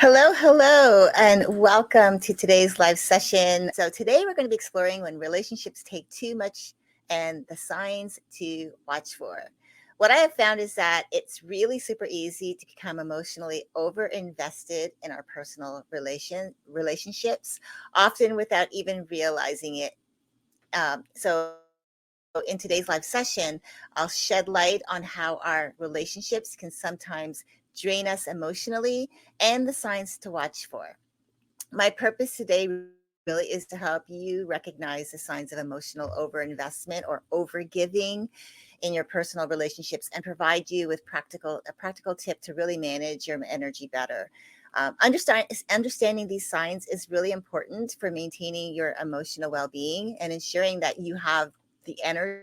Hello, hello, and welcome to today's live session. So, today we're going to be exploring when relationships take too much and the signs to watch for. What I have found is that it's really super easy to become emotionally over invested in our personal relationships, often without even realizing it. So, in today's live session, I'll shed light on how our relationships can sometimes drain us emotionally and the signs to watch for. My purpose today really is to help you recognize the signs of emotional overinvestment or overgiving in your personal relationships and provide you with a practical tip to really manage your energy better. Understanding these signs is really important for maintaining your emotional well-being and ensuring that you have the energy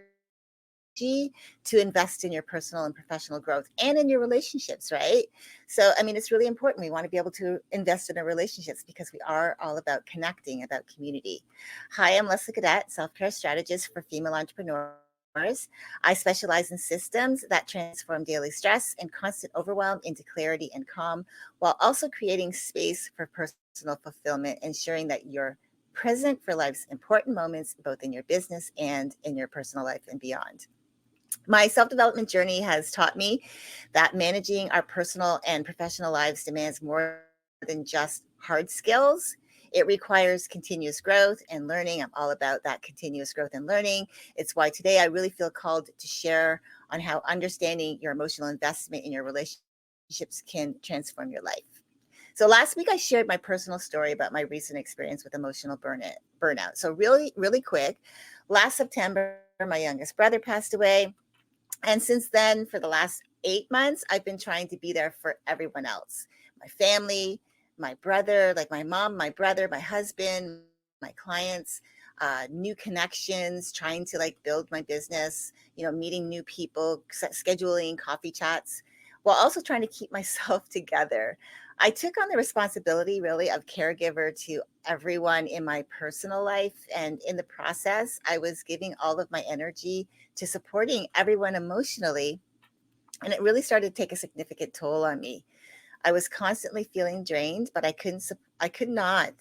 to invest in your personal and professional growth and in your relationships, right? So, I mean, it's really important. We want to be able to invest in our relationships because we are all about connecting, about community. Hi, I'm Leslie Gaudet, Self-Care Strategist for female entrepreneurs. I specialize in systems that transform daily stress and constant overwhelm into clarity and calm, while also creating space for personal fulfillment, ensuring that you're present for life's important moments, both in your business and in your personal life and beyond. My self development journey has taught me that managing our personal and professional lives demands more than just hard skills. It requires continuous growth and learning. I'm all about that continuous growth and learning. It's why today I really feel called to share on how understanding your emotional investment in your relationships can transform your life. So last week I shared my personal story about my recent experience with emotional burnout. So really quick, last September my youngest brother passed away, and since then, for the last 8 months, I've been trying to be there for everyone else, my family, my brother, like my mom, my brother, my husband, my clients, new connections, trying to like build my business, meeting new people, scheduling coffee chats, while also trying to keep myself together. I took on the responsibility really of caregiver to everyone in my personal life. And in the process, I was giving all of my energy to supporting everyone emotionally. And it really started to take a significant toll on me. I was constantly feeling drained, but I could not,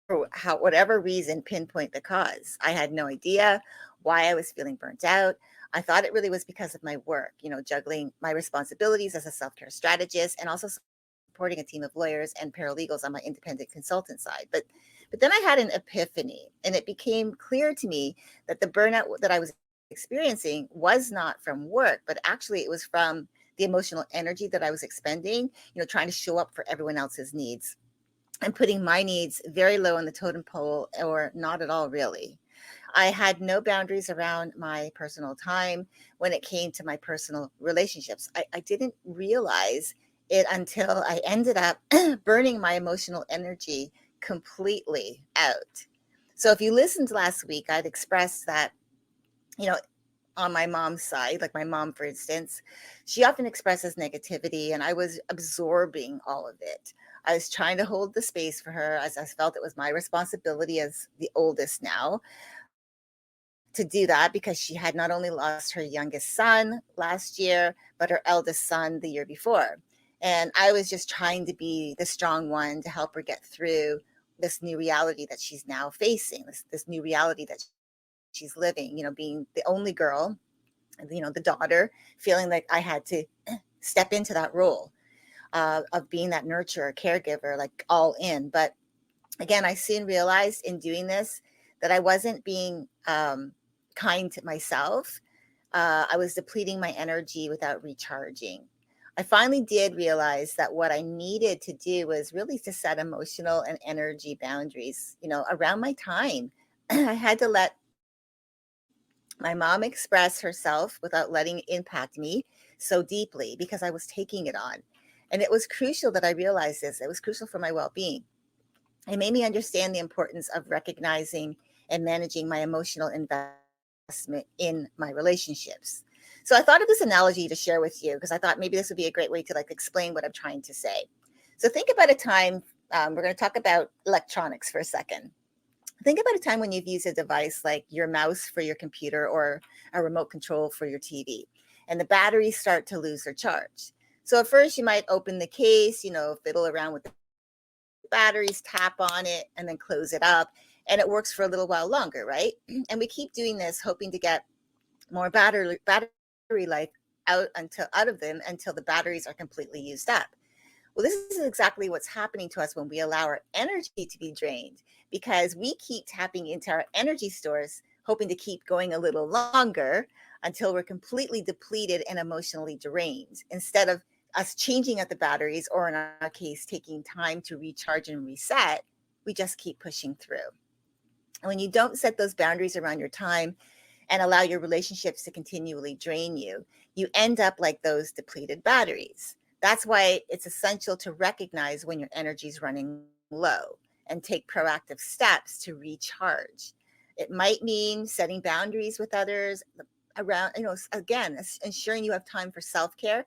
for whatever reason, pinpoint the cause. I had no idea why I was feeling burnt out. I thought it really was because of my work, juggling my responsibilities as a self-care strategist and also supporting a team of lawyers and paralegals on my independent consultant side. But then I had an epiphany, and it became clear to me that the burnout that I was experiencing was not from work, but actually it was from the emotional energy that I was expending, trying to show up for everyone else's needs and putting my needs very low on the totem pole or not at all, really. I had no boundaries around my personal time when it came to my personal relationships. I didn't realize it until I ended up burning my emotional energy completely out. So if you listened last week, I'd expressed that, you know, on my mom's side, like my mom, for instance, she often expresses negativity, and I was absorbing all of it. I was trying to hold the space for her as I felt it was my responsibility as the oldest now to do that because she had not only lost her youngest son last year, but her eldest son the year before. And I was just trying to be the strong one to help her get through this new reality that she's now facing, this new reality that she's living, being the only girl, the daughter, feeling like I had to step into that role of being that nurturer, caregiver, like all in. But again, I soon realized in doing this that I wasn't being kind to myself. I was depleting my energy without recharging. I finally did realize that what I needed to do was really to set emotional and energy boundaries, around my time. I had to let my mom express herself without letting it impact me so deeply because I was taking it on. And it was crucial that I realized this. It was crucial for my well being. It made me understand the importance of recognizing and managing my emotional investment in my relationships. So I thought of this analogy to share with you because I thought maybe this would be a great way to like explain what I'm trying to say. So think about a time, we're going to talk about electronics for a second. Think about a time when you've used a device like your mouse for your computer or a remote control for your TV, and the batteries start to lose their charge. So at first you might open the case, fiddle around with the batteries, tap on it, and then close it up. And it works for a little while longer, right? And we keep doing this, hoping to get more battery life out of them until the batteries are completely used up. Well, this is exactly what's happening to us when we allow our energy to be drained, because we keep tapping into our energy stores, hoping to keep going a little longer until we're completely depleted and emotionally drained, instead of us changing out the batteries, or in our case, taking time to recharge and reset. We just keep pushing through. And when you don't set those boundaries around your time and allow your relationships to continually drain you, you end up like those depleted batteries. That's why it's essential to recognize when your energy is running low and take proactive steps to recharge. It might mean setting boundaries with others around, again, ensuring you have time for self care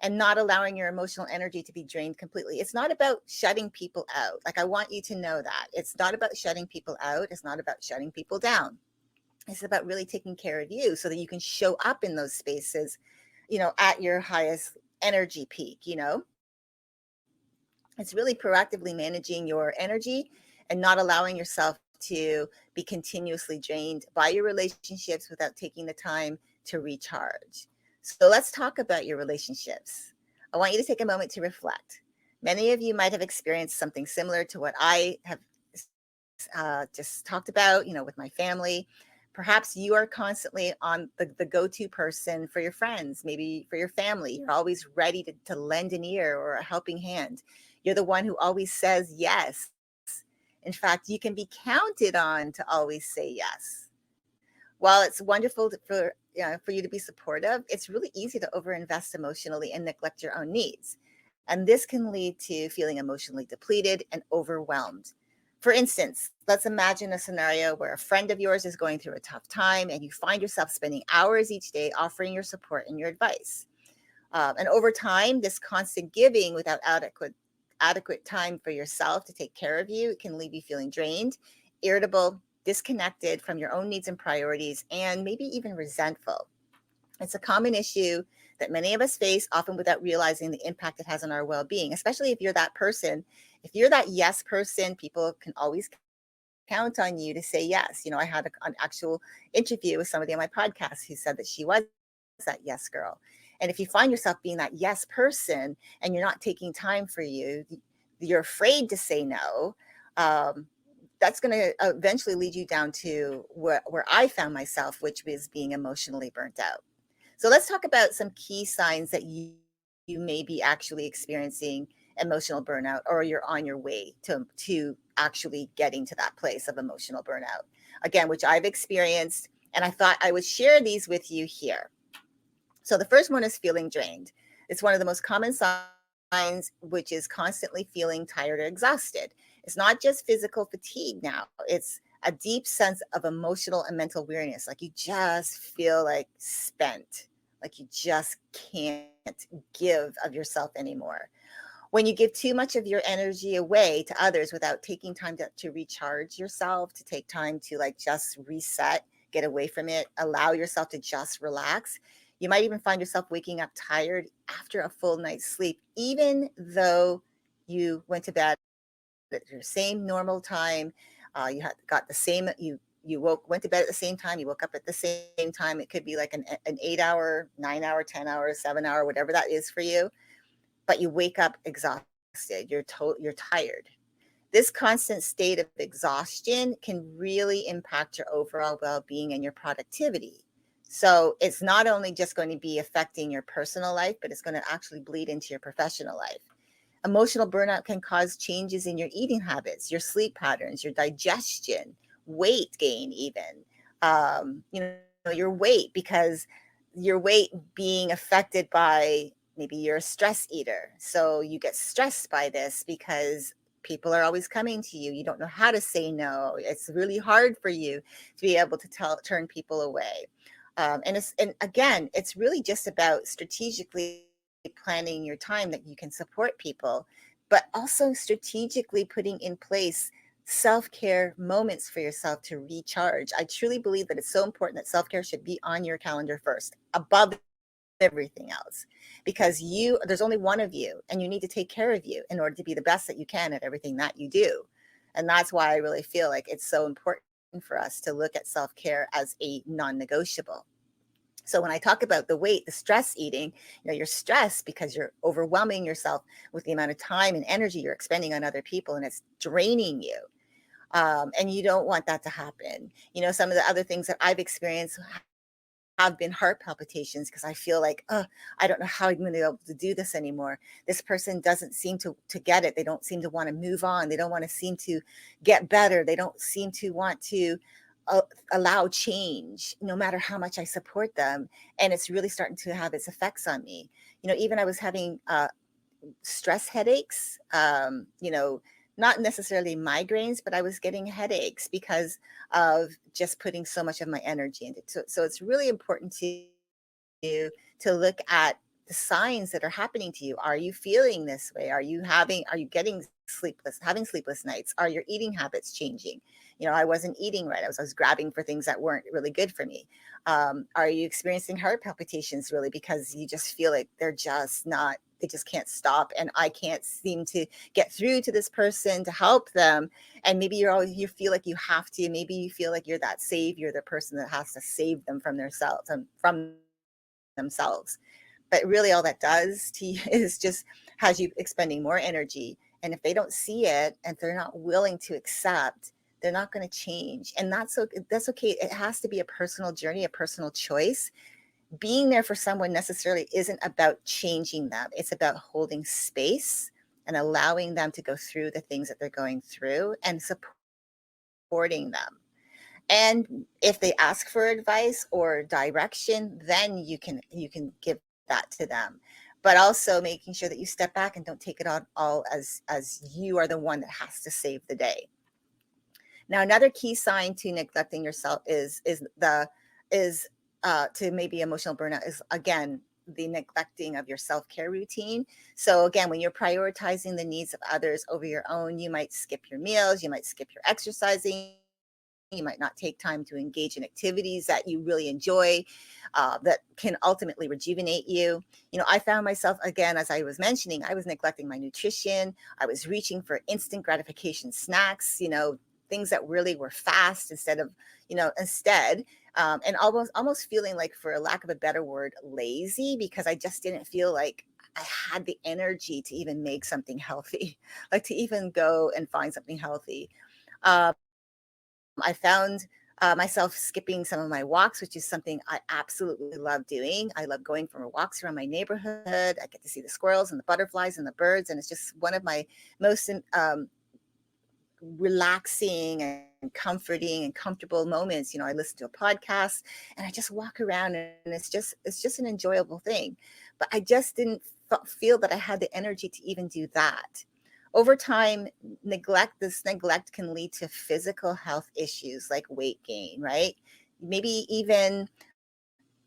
and not allowing your emotional energy to be drained completely. It's not about shutting people out. Like, I want you to know that. It's not about shutting people out. It's not about shutting people down. It's about really taking care of you so that you can show up in those spaces, at your highest energy peak. It's really proactively managing your energy and not allowing yourself to be continuously drained by your relationships without taking the time to recharge. So let's talk about your relationships. I want you to take a moment to reflect. Many of you might have experienced something similar to what I have just talked about, with my family. Perhaps you are constantly on the go-to person for your friends, maybe for your family. You're always ready to lend an ear or a helping hand. You're the one who always says yes. In fact, you can be counted on to always say yes. While it's wonderful for you to be supportive, it's really easy to overinvest emotionally and neglect your own needs. And this can lead to feeling emotionally depleted and overwhelmed. For instance, let's imagine a scenario where a friend of yours is going through a tough time and you find yourself spending hours each day offering your support and your advice. And over time, this constant giving without adequate time for yourself to take care of you can leave you feeling drained, irritable, disconnected from your own needs and priorities, and maybe even resentful. It's a common issue that many of us face, often without realizing the impact it has on our well-being, especially if you're that person. If you're that yes person, people can always count on you to say yes. I had an actual interview with somebody on my podcast who said that she was that yes girl. And if you find yourself being that yes person and you're not taking time for you, you're afraid to say no. That's going to eventually lead you down to where I found myself, which was being emotionally burnt out. So let's talk about some key signs that you may be actually experiencing emotional burnout, or you're on your way to actually getting to that place of emotional burnout. Again, which I've experienced, and I thought I would share these with you here. So the first one is feeling drained. It's one of the most common signs, which is constantly feeling tired or exhausted. It's not just physical fatigue now. It's a deep sense of emotional and mental weariness. Like, you just feel like spent, like you just can't give of yourself anymore. When you give too much of your energy away to others without taking time to recharge yourself, to take time to like just reset, get away from it, allow yourself to just relax. You might even find yourself waking up tired after a full night's sleep, even though you went to bed at your same normal time. You had got the same, went to bed at the same time, you woke up at the same time. It could be like an 8 hour, 9 hour, 10 hour, 7 hour, whatever that is for you. But you wake up exhausted. You're tired. This constant state of exhaustion can really impact your overall well-being and your productivity. So it's not only just going to be affecting your personal life, but it's going to actually bleed into your professional life. Emotional burnout can cause changes in your eating habits, your sleep patterns, your digestion, weight gain, even your weight, because your weight being affected by, maybe you're a stress eater, so you get stressed by this because people are always coming to you. You don't know how to say no. It's really hard for you to be able to turn people away. And again, it's really just about strategically planning your time that you can support people, but also strategically putting in place self-care moments for yourself to recharge. I truly believe that it's so important that self-care should be on your calendar first, above everything else, because there's only one of you, and you need to take care of you in order to be the best that you can at everything that you do. And that's why I really feel like it's so important for us to look at self-care as a non-negotiable. So when I talk about the weight, the stress eating, you're stressed because you're overwhelming yourself with the amount of time and energy you're expending on other people, and it's draining you. And you don't want that to happen. Some of the other things that I've experienced have been heart palpitations because I feel like, oh, I don't know how I'm going to be able to do this anymore. This person doesn't seem to get it. They don't seem to want to move on. They don't want to seem to get better. They don't seem to want to uh, allow change, no matter how much I support them. And it's really starting to have its effects on me. Even I was having stress headaches, not necessarily migraines, but I was getting headaches because of just putting so much of my energy into it. So it's really important to look at the signs that are happening to you. Are you feeling this way? Are you getting having sleepless nights? Are your eating habits changing? I wasn't eating right. I was grabbing for things that weren't really good for me. Are you experiencing heart palpitations really because you just feel like they just can't stop, and I can't seem to get through to this person to help them. And maybe you feel like you have to, maybe you feel like you're that savior, the person that has to save them from themselves. But really all that does to you is just has you expending more energy. And if they don't see it and they're not willing to accept, they're not going to change. And that's okay. It has to be a personal journey, a personal choice. Being there for someone necessarily isn't about changing them. It's about holding space and allowing them to go through the things that they're going through and supporting them. And if they ask for advice or direction, then you can give that to them. But also making sure that you step back and don't take it all as you are the one that has to save the day. Now, another key sign to neglecting yourself is to maybe emotional burnout is, again, the neglecting of your self-care routine. So again, when you're prioritizing the needs of others over your own, you might skip your meals, you might skip your exercising, you might not take time to engage in activities that you really enjoy, that can ultimately rejuvenate you. I found myself, again, as I was mentioning, I was neglecting my nutrition. I was reaching for instant gratification snacks, things that really were fast instead, and almost feeling like, for a lack of a better word, lazy, because I just didn't feel like I had the energy to even make something healthy, like to even go and find something healthy. Um, I found myself skipping some of my walks, which is something I absolutely love doing. I love going for walks around my neighborhood. I get to see the squirrels and the butterflies and the birds, and it's just one of my most relaxing and comforting and comfortable moments. I listen to a podcast and I just walk around, and it's just an enjoyable thing. But I just didn't feel that I had the energy to even do that. Over time, this neglect can lead to physical health issues like weight gain, right? Maybe even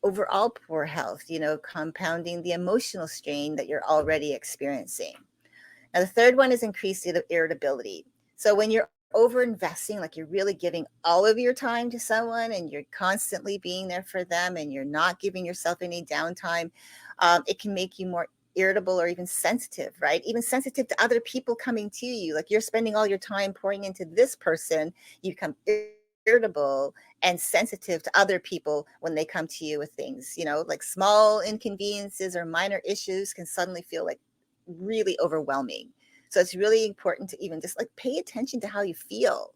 overall poor health, compounding the emotional strain that you're already experiencing. Now, the third one is increased irritability. So when you're over investing, like you're really giving all of your time to someone and you're constantly being there for them and you're not giving yourself any downtime, it can make you more irritable or even sensitive, right? Even sensitive to other people coming to you. Like you're spending all your time pouring into this person, you become irritable and sensitive to other people when they come to you with things, like small inconveniences or minor issues can suddenly feel like really overwhelming. So it's really important to even just like pay attention to how you feel.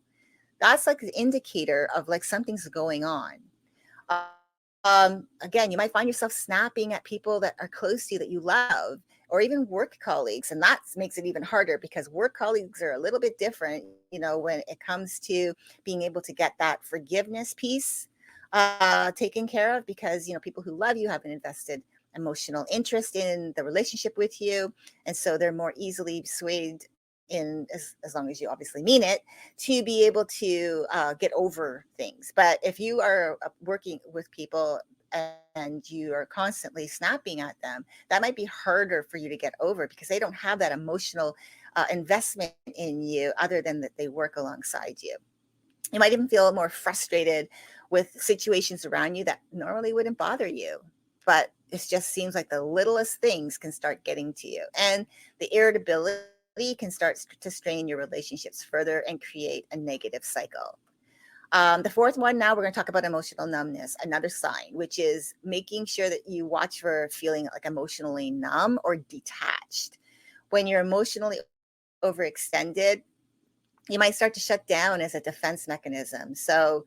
That's like the indicator of like something's going on. Again, you might find yourself snapping at people that are close to you that you love, or even work colleagues. And that makes it even harder because work colleagues are a little bit different, when it comes to being able to get that forgiveness piece taken care of, because, people who love you have an invested emotional interest in the relationship with you. And so they're more easily swayed as long as you obviously mean it, to be able to get over things. But if you are working with people and you are constantly snapping at them, that might be harder for you to get over because they don't have that emotional investment in you other than that they work alongside you. You might even feel more frustrated with situations around you that normally wouldn't bother you. but it just seems like the littlest things can start getting to you. And the irritability can start to strain your relationships further and create a negative cycle. The fourth one, now we're going to talk about emotional numbness, another sign, which is making sure that you watch for feeling like emotionally numb or detached. When you're emotionally overextended, you might start to shut down as a defense mechanism. So,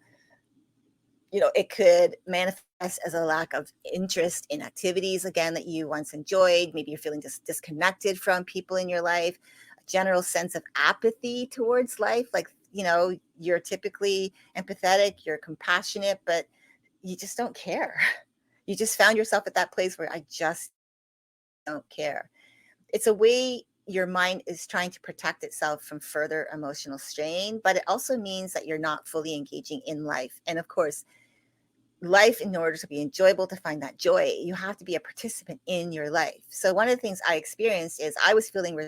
it could manifest as a lack of interest in activities, again, that you once enjoyed. Maybe you're feeling just disconnected from people in your life, a general sense of apathy towards life. Like, you're typically empathetic, you're compassionate, but you just don't care. You just found yourself at that place where I just don't care. It's a way your mind is trying to protect itself from further emotional strain, but it also means that you're not fully engaging in life. And of course, life, in order to be enjoyable, to find that joy, you have to be a participant in your life. So one of the things I experienced is I was feeling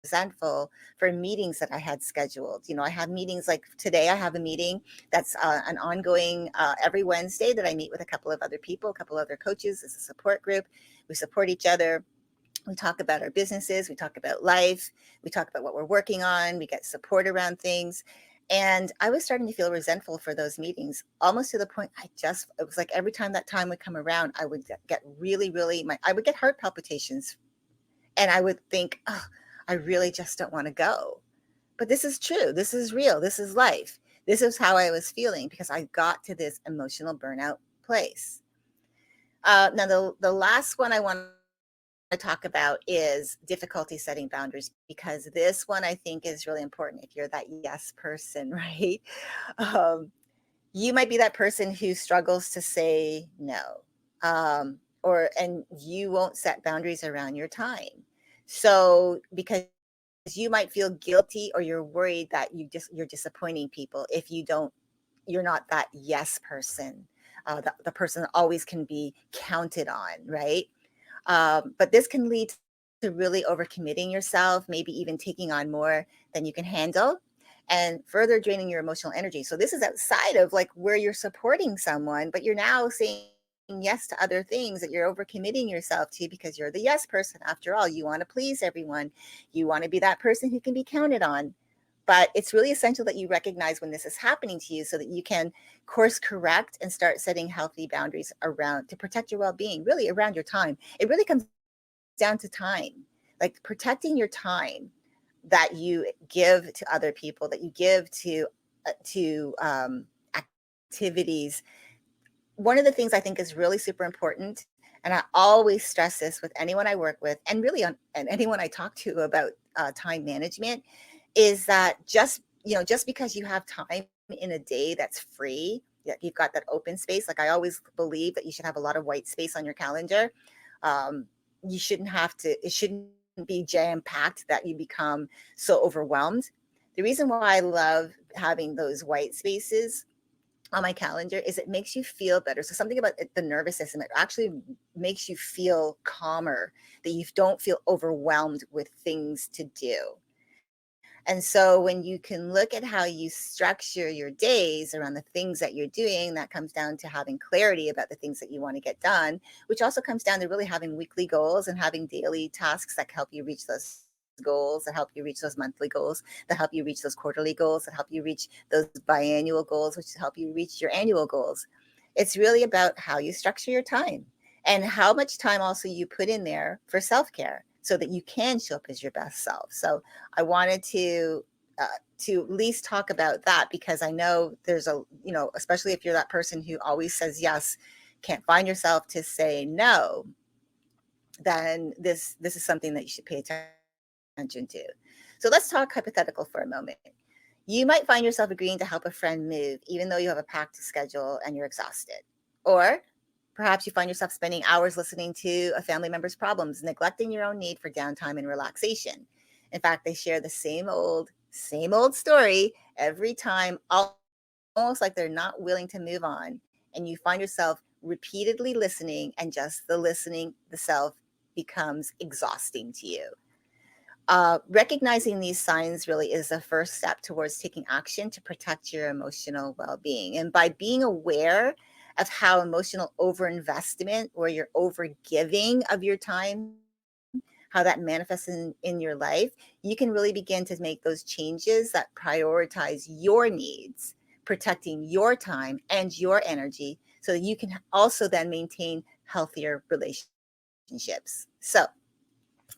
resentful for meetings that I had scheduled. I have meetings like today. I have a meeting that's an ongoing every Wednesday that I meet with a couple of other people, a couple of other coaches. It's a support group. We support each other. We talk about our businesses. We talk about life. We talk about what we're working on. We get support around things. And I was starting to feel resentful for those meetings, almost to the point it was like every time that time would come around, I would get really, really, I would get heart palpitations. And I would think, oh, I really just don't want to go. But this is true. This is real. This is life. This is how I was feeling because I got to this emotional burnout place. Now, the last one I want to talk about is difficulty setting boundaries, because this one I think is really important if you're that yes person, right? Um, you might be that person who struggles to say no, and you won't set boundaries around your time. So because you might feel guilty, or you're worried that you're disappointing people if you're not that yes person, the person that always can be counted on, right? But this can lead to really overcommitting yourself, maybe even taking on more than you can handle, and further draining your emotional energy. So this is outside of like where you're supporting someone, but you're now saying yes to other things that you're overcommitting yourself to because you're the yes person. After all, you want to please everyone. You want to be that person who can be counted on. But it's really essential that you recognize when this is happening to you so that you can course correct and start setting healthy boundaries around to protect your well-being, really around your time. It really comes down to time, like protecting your time that you give to other people, that you give to activities. One of the things I think is really super important, and I always stress this with anyone I work with, and really and anyone I talk to about time management, is that just because you have time in a day that's free, you've got that open space. Like I always believe that you should have a lot of white space on your calendar. Um, you shouldn't have to. It shouldn't be jam packed that you become so overwhelmed. The reason why I love having those white spaces on my calendar is it makes you feel better. So something about the nervous system, it actually makes you feel calmer, that you don't feel overwhelmed with things to do. And so when you can look at how you structure your days around the things that you're doing, that comes down to having clarity about the things that you want to get done, which also comes down to really having weekly goals and having daily tasks that help you reach those goals, that help you reach those monthly goals, that help you reach those quarterly goals, that help you reach those biannual goals, which help you reach your annual goals. It's really about how you structure your time and how much time also you put in there for self-care so that you can show up as your best self. So I wanted to at least talk about that, because I know there's especially if you're that person who always says yes, can't find yourself to say no, then this is something that you should pay attention to. So let's talk hypothetical for a moment. You might find yourself agreeing to help a friend move, even though you have a packed schedule and you're exhausted. Or perhaps you find yourself spending hours listening to a family member's problems, neglecting your own need for downtime and relaxation. In fact, they share the same old story every time, almost like they're not willing to move on. And you find yourself repeatedly listening, and just the listening, the self, becomes exhausting to you. Recognizing these signs really is the first step towards taking action to protect your emotional well-being. And by being aware of how emotional overinvestment or your overgiving of your time, how that manifests in your life, you can really begin to make those changes that prioritize your needs, protecting your time and your energy so that you can also then maintain healthier relationships. So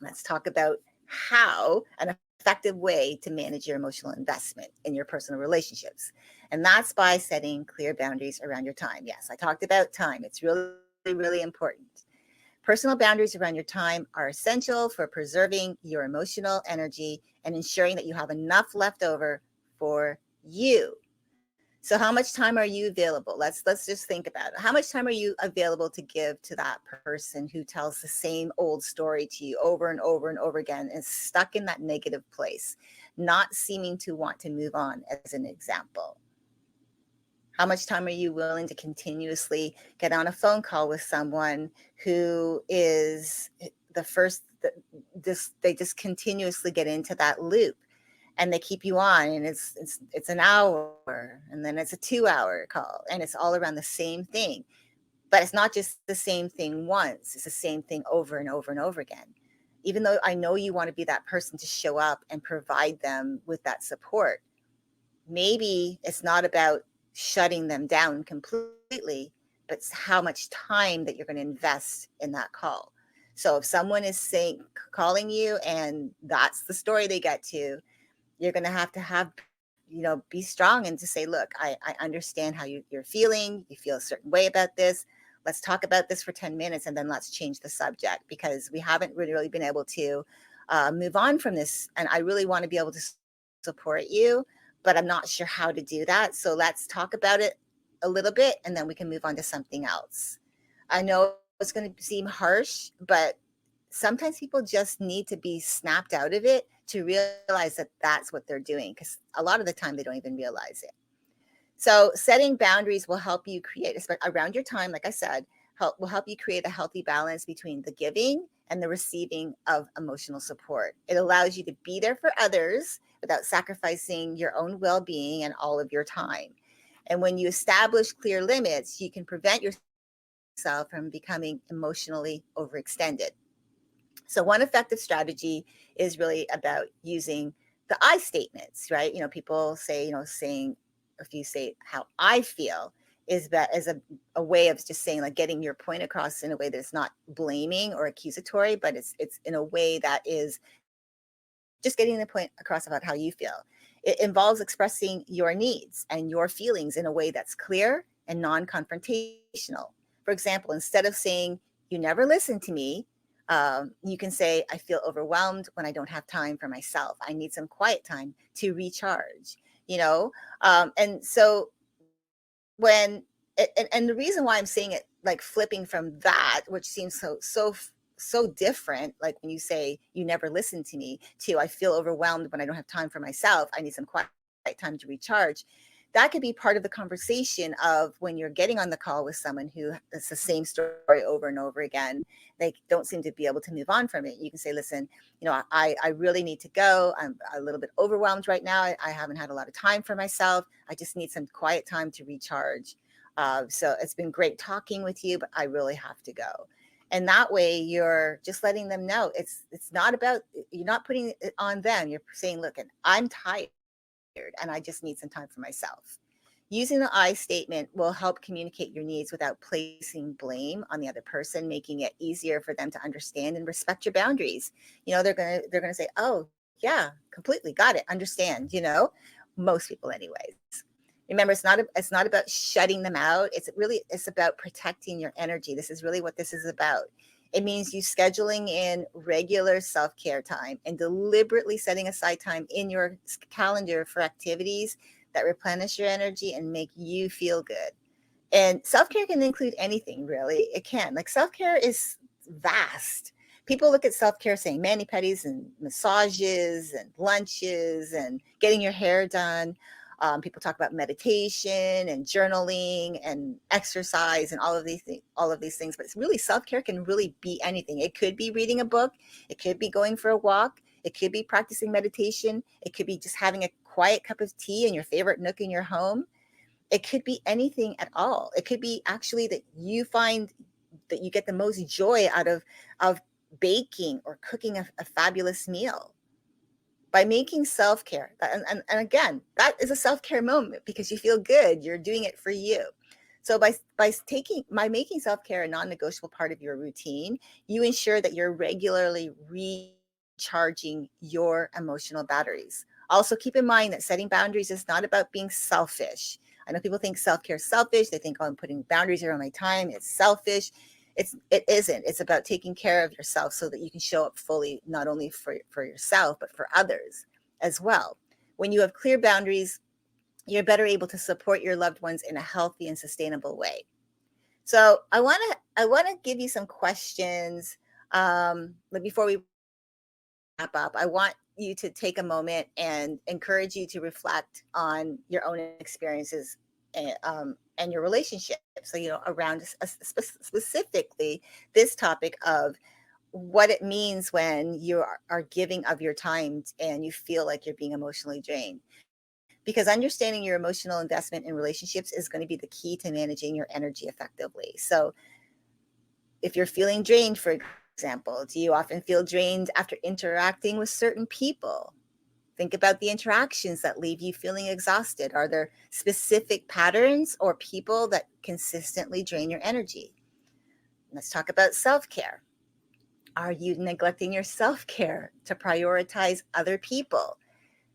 let's talk about how an effective way to manage your emotional investment in your personal relationships. And that's by setting clear boundaries around your time. Yes, I talked about time. It's really, really important. Personal boundaries around your time are essential for preserving your emotional energy and ensuring that you have enough left over for you. So how much time are you available? Let's just think about it. How much time are you available to give to that person who tells the same old story to you over and over and over again and is stuck in that negative place, not seeming to want to move on, as an example? How much time are you willing to continuously get on a phone call with someone who is the first, this, they just continuously get into that loop and they keep you on, and it's an hour, and then it's a 2 hour call, and it's all around the same thing. But it's not just the same thing once, it's the same thing over and over and over again. Even though I know you want to be that person to show up and provide them with that support, maybe it's not about shutting them down completely, but it's how much time that you're going to invest in that call. So if someone is saying, calling you, and that's the story they get to, you're going to have, be strong and to say, look, I understand how you're feeling. You feel a certain way about this. Let's talk about this for 10 minutes and then let's change the subject, because we haven't really been able to move on from this. And I really want to be able to support you, but I'm not sure how to do that. So let's talk about it a little bit and then we can move on to something else. I know it's going to seem harsh, but sometimes people just need to be snapped out of it to realize that that's what they're doing, because a lot of the time they don't even realize it. So setting boundaries will help you create, around your time, like I said, will help you create a healthy balance between the giving and the receiving of emotional support. It allows you to be there for others without sacrificing your own well-being and all of your time. And when you establish clear limits, you can prevent yourself from becoming emotionally overextended. So one effective strategy is really about using the I statements, right? People say, saying, if you say how I feel, is that as a way of just saying, like, getting your point across in a way that's not blaming or accusatory, but it's in a way that is just getting the point across about how you feel. It involves expressing your needs and your feelings in a way that's clear and non-confrontational. For example, instead of saying, you never listen to me, you can say, I feel overwhelmed when I don't have time for myself. I need some quiet time to recharge, you know? And so and the reason why I'm saying it, like, flipping from that, which seems so different, like when you say, you never listen to me, to I feel overwhelmed when I don't have time for myself. I need some quiet time to recharge. That could be part of the conversation of when you're getting on the call with someone who it's the same story over and over again. They don't seem to be able to move on from it. You can say, listen, I really need to go. I'm a little bit overwhelmed right now. I haven't had a lot of time for myself. I just need some quiet time to recharge. So it's been great talking with you, but I really have to go. And that way you're just letting them know it's not about, you're not putting it on them. You're saying, look, and I'm tired and I just need some time for myself. Using the I statement will help communicate your needs without placing blame on the other person, making it easier for them to understand and respect your boundaries. They're gonna say, oh yeah, completely got it, understand, most people anyways. Remember, it's not about shutting them out. It's about protecting your energy. This is really what this is about. It means you scheduling in regular self-care time and deliberately setting aside time in your calendar for activities that replenish your energy and make you feel good. And self-care can include anything, really. It can. Like, self-care is vast. People look at self-care saying mani pedis and massages and lunches and getting your hair done. People talk about meditation and journaling and exercise and all of these things. But it's really, self-care can really be anything. It could be reading a book. It could be going for a walk. It could be practicing meditation. It could be just having a quiet cup of tea in your favorite nook in your home. It could be anything at all. It could be actually that you find that you get the most joy out of baking or cooking a fabulous meal. By making self-care, and again, that is a self-care moment because you feel good, you're doing it for you. So by making self-care a non-negotiable part of your routine, you ensure that you're regularly recharging your emotional batteries. Also, keep in mind that setting boundaries is not about being selfish. I know people think self-care is selfish. They think, oh, I'm putting boundaries around my time, it's selfish. It isn't. It's about taking care of yourself so that you can show up fully, not only for yourself, but for others as well. When you have clear boundaries, you're better able to support your loved ones in a healthy and sustainable way. So I want to give you some questions. But before we wrap up, I want you to take a moment and encourage you to reflect on your own experiences and your relationship. So, around specifically this topic of what it means when you are giving of your time and you feel like you're being emotionally drained. Because understanding your emotional investment in relationships is going to be the key to managing your energy effectively. So, if you're feeling drained, for example, do you often feel drained after interacting with certain people? Think about the interactions that leave you feeling exhausted. Are there specific patterns or people that consistently drain your energy? Let's talk about self care. Are you neglecting your self care to prioritize other people?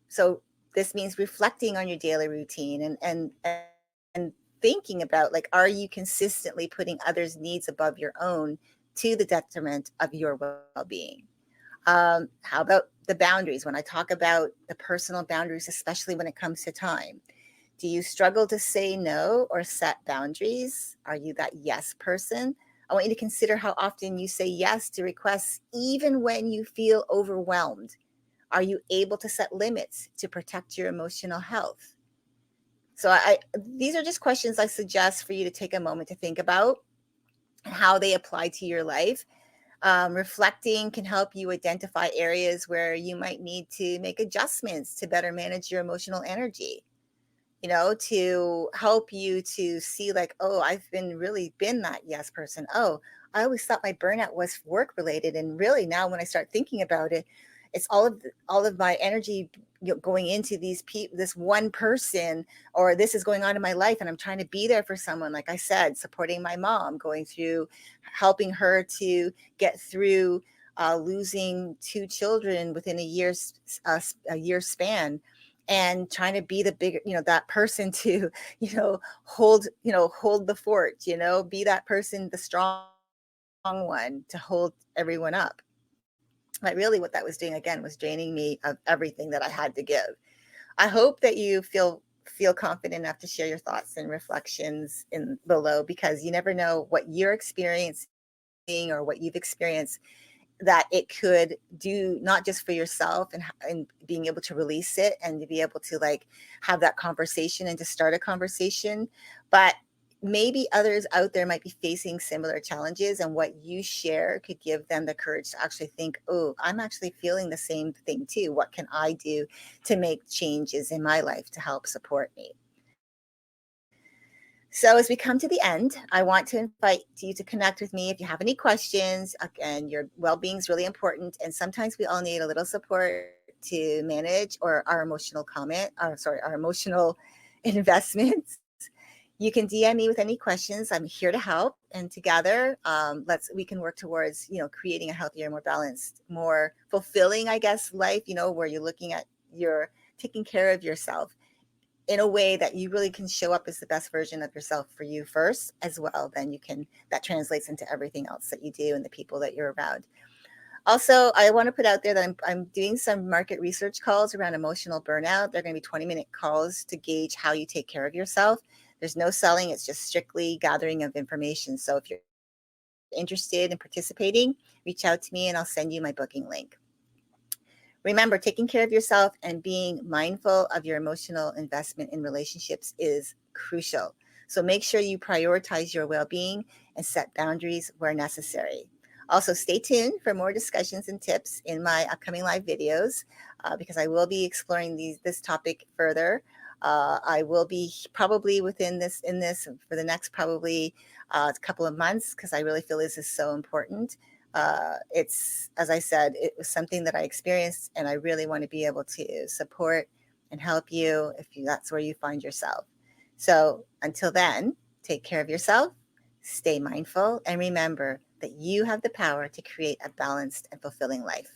So this means reflecting on your daily routine and thinking about, like, are you consistently putting others' needs above your own to the detriment of your well-being? How about the boundaries? When I talk about the personal boundaries, especially when it comes to time, do you struggle to say no or set boundaries? Are you that yes person? I want you to consider how often you say yes to requests, even when you feel overwhelmed. Are you able to set limits to protect your emotional health? So these are just questions I suggest for you to take a moment to think about how they apply to your life. Reflecting can help you identify areas where you might need to make adjustments to better manage your emotional energy, to help you to see, like, oh, I've been really been that yes person. Oh, I always thought my burnout was work related. And really now when I start thinking about it, it's all of my energy going into this one person, or this is going on in my life. And I'm trying to be there for someone, like I said, supporting my mom, going through, helping her to get through losing two children within a year span, and trying to be the bigger, that person to, hold the fort, be that person, the strong one to hold everyone up. But really what that was doing, again, was draining me of everything that I had to give. I hope that you feel confident enough to share your thoughts and reflections in below, because you never know what you're experiencing or what you've experienced that it could do, not just for yourself and being able to release it and to be able to, like, have that conversation and to start a conversation, but maybe others out there might be facing similar challenges, and what you share could give them the courage to actually think, oh, I'm actually feeling the same thing too. What can I do to make changes in my life to help support me? So, as we come to the end, I want to invite you to connect with me if you have any questions. Again, your well being is really important, and sometimes we all need a little support to manage or our emotional our emotional investments. You can DM me with any questions. I'm here to help, and together, we can work towards, creating a healthier, more balanced, more fulfilling, I guess, life. Where you're looking at, you're taking care of yourself in a way that you really can show up as the best version of yourself for you first as well. Then that translates into everything else that you do and the people that you're around. Also, I want to put out there that I'm doing some market research calls around emotional burnout. They're going to be 20-minute calls to gauge how you take care of yourself. There's no selling, it's just strictly gathering of information. So if you're interested in participating, reach out to me and I'll send you my booking link. Remember, taking care of yourself and being mindful of your emotional investment in relationships is crucial. So make sure you prioritize your well being and set boundaries where necessary. Also, stay tuned for more discussions and tips in my upcoming live videos, because I will be exploring this topic further. I will be probably within this in this for the next probably couple of months because I really feel this is so important. It's, as I said, it was something that I experienced, and I really want to be able to support and help you if that's where you find yourself. So until then, take care of yourself, stay mindful, and remember that you have the power to create a balanced and fulfilling life.